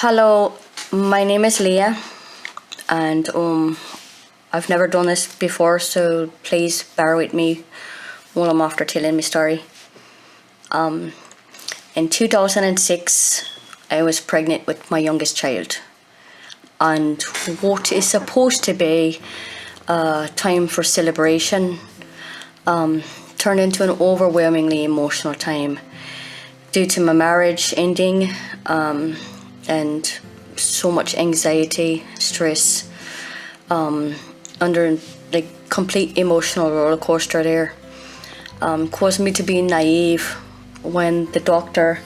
Hello, my name is Leah, and I've never done this before, so please bear with me while I'm after telling my story. In 2006, I was pregnant with my youngest child, and what is supposed to be a time for celebration turned into an overwhelmingly emotional time due to my marriage ending. And so much anxiety, stress, under complete emotional roller coaster there, caused me to be naive when the doctor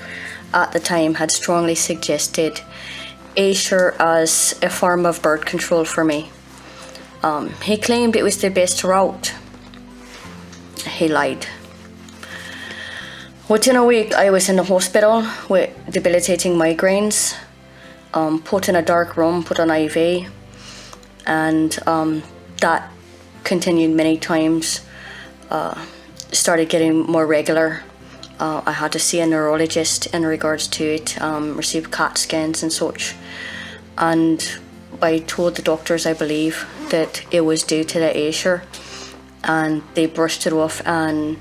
at the time had strongly suggested Essure as a form of birth control for me. He claimed it was the best route. He lied. Within a week, I was in the hospital with debilitating migraines, put in a dark room, put on IV, and that continued many times, started getting more regular. I had to see a neurologist in regards to it, receive CAT scans and such, and I told the doctors, I believe, that it was due to the Essure, and they brushed it off. And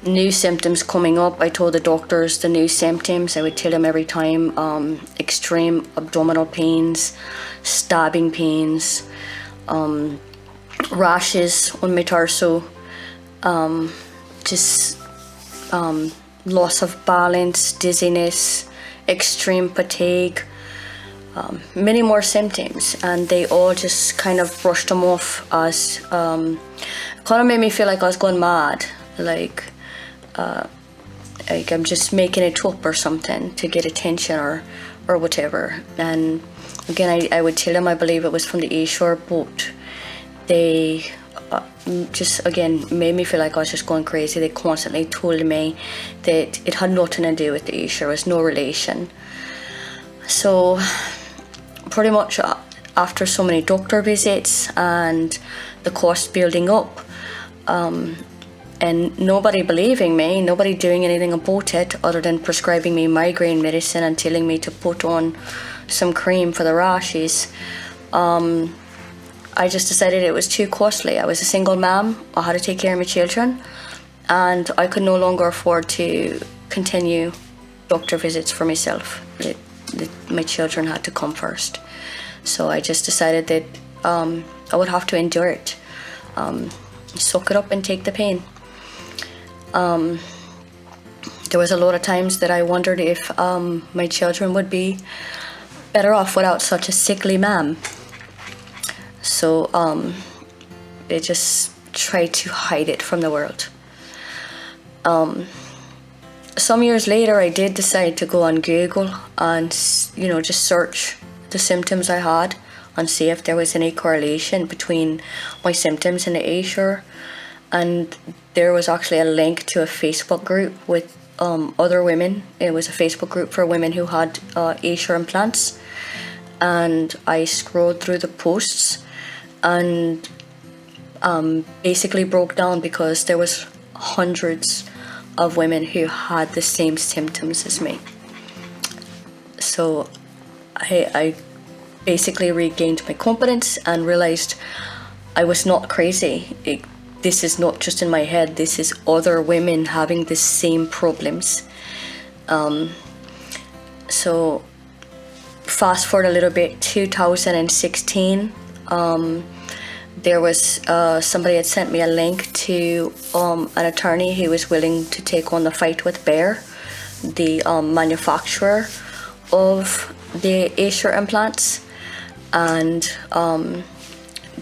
new symptoms coming up, I told the doctors the new symptoms. I would tell them every time: extreme abdominal pains, stabbing pains, rashes on my torso, loss of balance, dizziness, extreme fatigue, many more symptoms, and they all just kind of brushed them off as kind of made me feel like I was going mad, like I'm just making it up or something to get attention or whatever. And again, I would tell them I believe it was from the Essure, but they just again made me feel like I was just going crazy. They constantly told me that it had nothing to do with the Essure, it was no relation. So pretty much after so many doctor visits and the cost building up, and nobody believing me, nobody doing anything about it other than prescribing me migraine medicine and telling me to put on some cream for the rashes, I just decided it was too costly. I was a single mom, I had to take care of my children, and I could no longer afford to continue doctor visits for myself. My children had to come first. So I just decided that I would have to endure it, suck it up and take the pain. There was a lot of times that I wondered if my children would be better off without such a sickly mom. So they just tried to hide it from the world. Some years later, I did decide to go on Google and just search the symptoms I had and see if there was any correlation between my symptoms and the Essure. And there was actually a link to a Facebook group with other women. It was a Facebook group for women who had Essure implants. And I scrolled through the posts and basically broke down because there was hundreds of women who had the same symptoms as me. So I basically regained my confidence and realized I was not crazy. This is not just in my head, this is other women having the same problems. So fast forward a little bit, 2016, there was somebody had sent me a link to an attorney who was willing to take on the fight with Bayer, the manufacturer of the Essure implants, and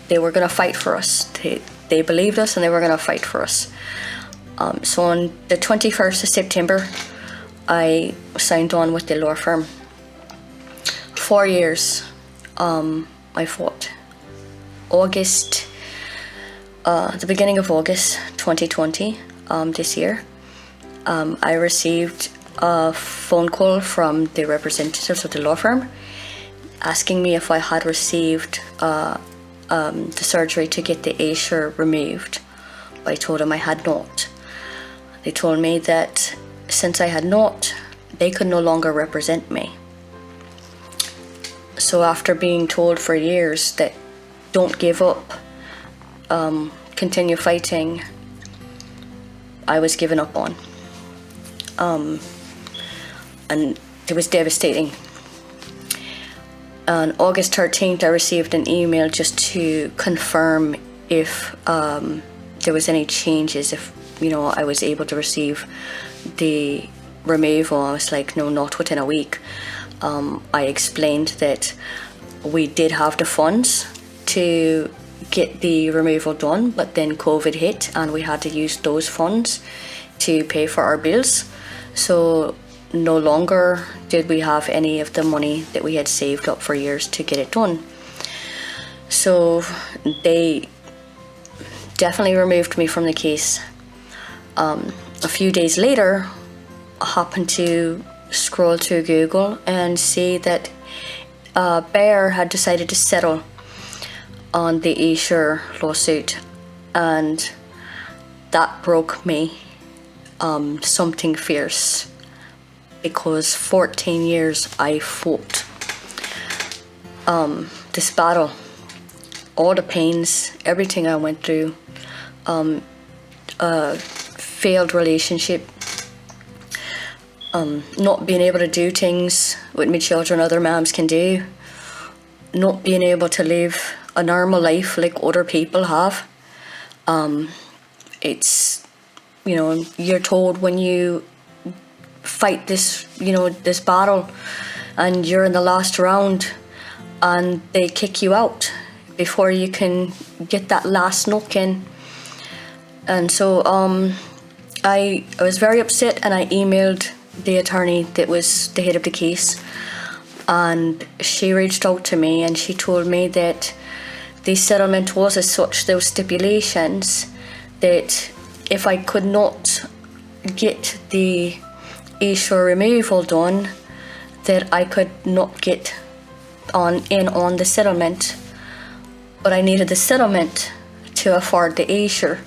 they were going to fight for us. They believed us and they were going to fight for us. So on the 21st of September, I signed on with the law firm. 4 years I fought. The beginning of August 2020, this year, I received a phone call from the representatives of the law firm asking me if I had received the surgery to get the Essure removed. I told them I had not. They told me that since I had not, they could no longer represent me. So after being told for years that don't give up, continue fighting, I was given up on. And it was devastating. On August 13th, I received an email just to confirm if there was any changes, if I was able to receive the removal. I was like, no, not within a week. I explained that we did have the funds to get the removal done, but then COVID hit and we had to use those funds to pay for our bills. So no longer did we have any of the money that we had saved up for years to get it done. So they definitely removed me from the case. A few days later, I happened to scroll through Google and see that Bayer had decided to settle on the Essure lawsuit, and that broke me something fierce, because 14 years I fought this battle, all the pains, everything I went through, failed relationship, not being able to do things with my children other moms can do, not being able to live a normal life like other people have. It's, you're told when you fight this, this battle and you're in the last round and they kick you out before you can get that last knock in. And so I was very upset, and I emailed the attorney that was the head of the case, and she reached out to me and she told me that the settlement was as such, those stipulations, that if I could not get the Essure removal done, that I could not get on the settlement, but I needed the settlement to afford the Essure.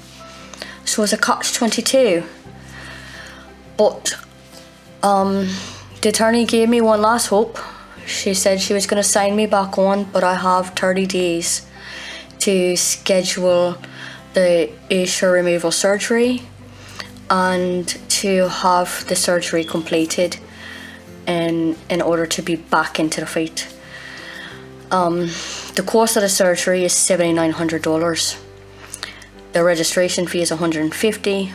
So it was a catch-22. But the attorney gave me one last hope. She said she was going to sign me back on, but I have 30 days to schedule the Essure removal surgery and to have the surgery completed in order to be back into the fight. The cost of the surgery is $7,900. The registration fee is $150.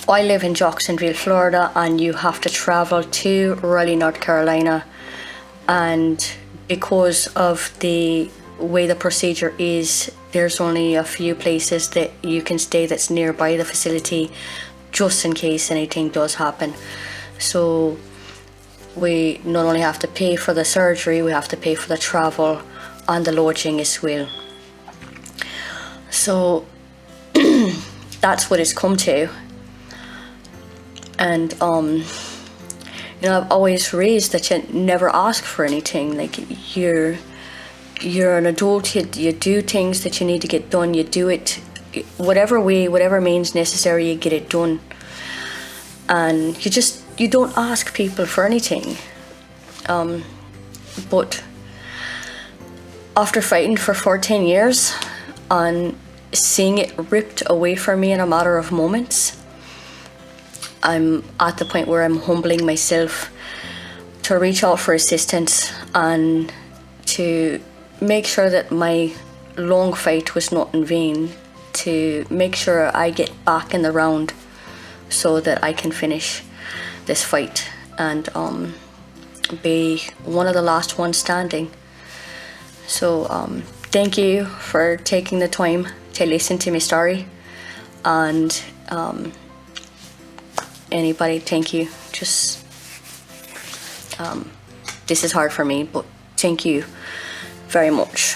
I live in Jacksonville, Florida, and you have to travel to Raleigh, North Carolina. And because of the way the procedure is, there's only a few places that you can stay that's nearby the facility, just in case anything does happen. So we not only have to pay for the surgery, we have to pay for the travel and the lodging as well. So that's what it's come to. And I've always raised that you never ask for anything. Like, you're an adult, you do things that you need to get done, you do it whatever way, whatever means necessary, you get it done. And you don't ask people for anything. But after fighting for 14 years and seeing it ripped away from me in a matter of moments, I'm at the point where I'm humbling myself to reach out for assistance and to make sure that my long fight was not in vain, to make sure I get back in the round so that I can finish this fight and be one of the last ones standing. So thank you for taking the time to listen to my story, and anybody, thank you. Just this is hard for me, but thank you very much.